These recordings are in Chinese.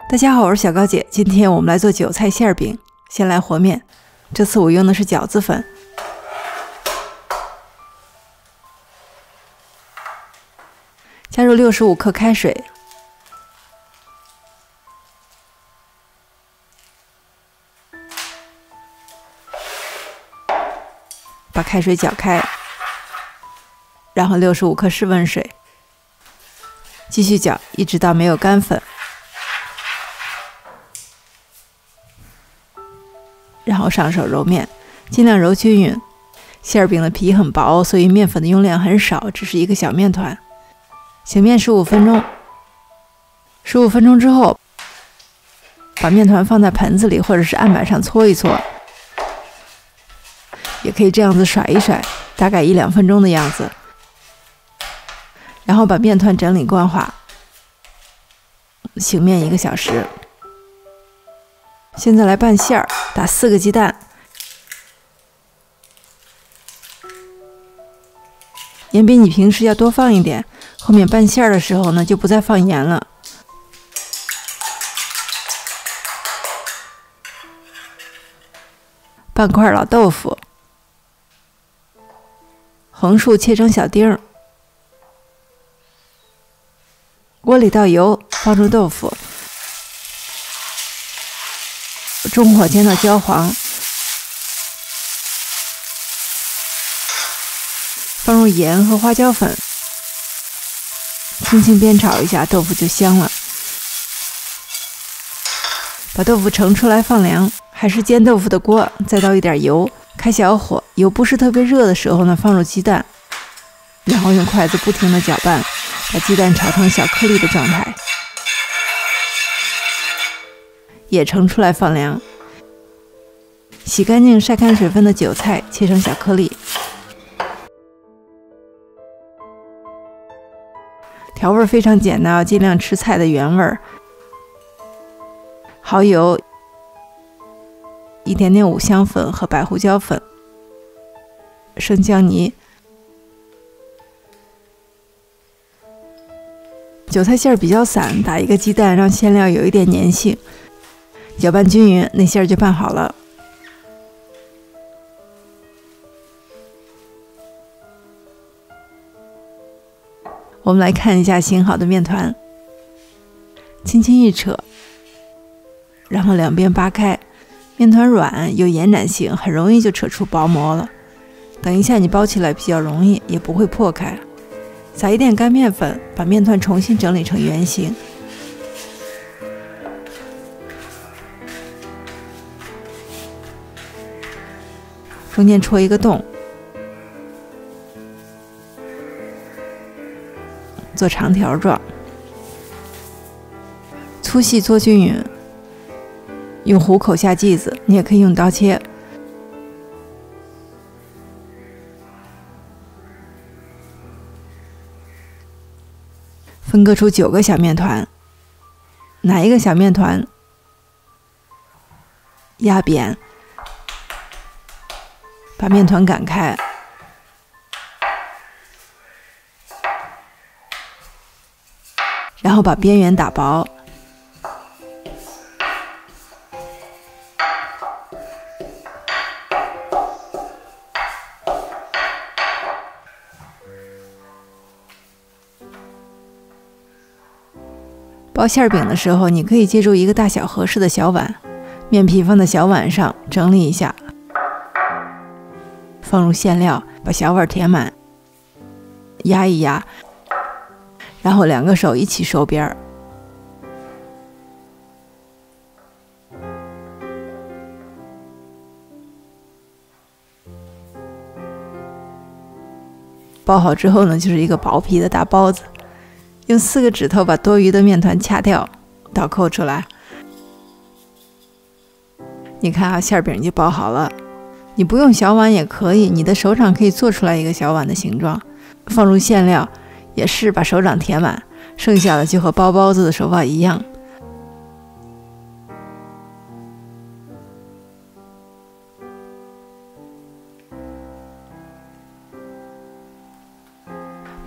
大家好，我是小高姐。今天我们来做韭菜馅饼。先来和面，这次我用的是饺子粉，加入65克开水，把开水搅开，然后65克室温水，继续搅，一直到没有干粉。然后上手揉面，尽量揉均匀。馅饼的皮很薄，所以面粉的用量很少，只是一个小面团。醒面15分钟。15分钟之后，把面团放在盆子里或者是案板上搓一搓，也可以这样子甩一甩，大概1-2分钟的样子。然后把面团整理光滑，醒面1个小时。现在来拌馅儿，打4个鸡蛋，盐比你平时要多放一点，后面拌馅儿的时候呢就不再放盐了。半块老豆腐，横竖切成小丁儿，锅里倒油，放入豆腐，中火煎到焦黄，放入盐和花椒粉，轻轻煸炒一下，豆腐就香了。把豆腐盛出来放凉，还是煎豆腐的锅，再倒一点油，开小火，油不是特别热的时候呢，放入鸡蛋，然后用筷子不停地搅拌，把鸡蛋炒成小颗粒的状态，也盛出来放凉。洗干净晒干水分的韭菜切成小颗粒，调味非常简单，尽量吃菜的原味儿。蚝油，一点点五香粉和白胡椒粉，生姜泥。韭菜馅儿比较散，打1个鸡蛋，让馅料有一点粘性，搅拌均匀，那馅儿就拌好了。我们来看一下醒好的面团，轻轻一扯，然后两边扒开，面团软有延展性，很容易就扯出薄膜了。等一下你包起来比较容易，也不会破开。撒一点干面粉，把面团重新整理成圆形。中间戳一个洞，做长条状，粗细做均匀。用虎口下剂子，你也可以用刀切。分割出9个小面团，拿1个小面团压扁，把面团擀开，然后把边缘打薄，包馅饼的时候，你可以借助一个大小合适的小碗，面皮放在小碗上，整理一下，放入馅料，把小碗填满，压一压，然后2个手一起收边儿。包好之后呢，就是一个薄皮的大包子。用4个指头把多余的面团掐掉，倒扣出来。你看啊，馅饼就包好了。你不用小碗也可以，你的手掌可以做出来一个小碗的形状。放入馅料，也是把手掌填满，剩下的就和包包子的手法一样。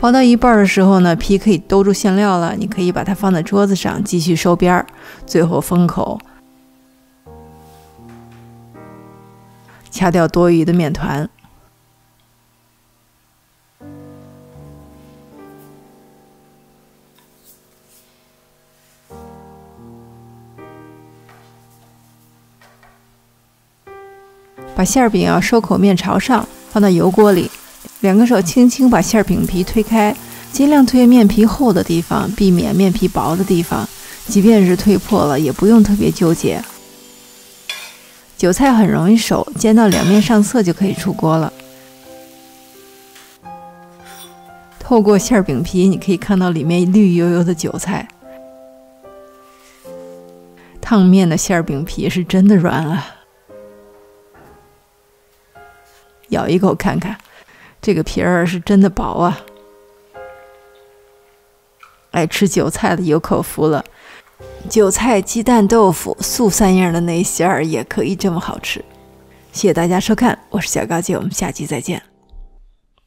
包到一半的时候呢，皮可以兜住馅料了，你可以把它放在桌子上继续收边儿，最后封口，掐掉多余的面团。把馅饼收口面朝上，放到油锅里，两个手轻轻把馅饼皮推开，尽量推面皮厚的地方，避免面皮薄的地方。即便是推破了，也不用特别纠结。韭菜很容易熟，煎到两面上色就可以出锅了。透过馅饼皮，你可以看到里面绿油油的韭菜。烫面的馅饼皮是真的软啊！咬一口看看，这个皮儿是真的薄啊！爱吃韭菜的有口福了。韭菜、鸡蛋、豆腐、素3样的那馅儿也可以这么好吃。谢谢大家收看，我是小高姐，我们下期再见。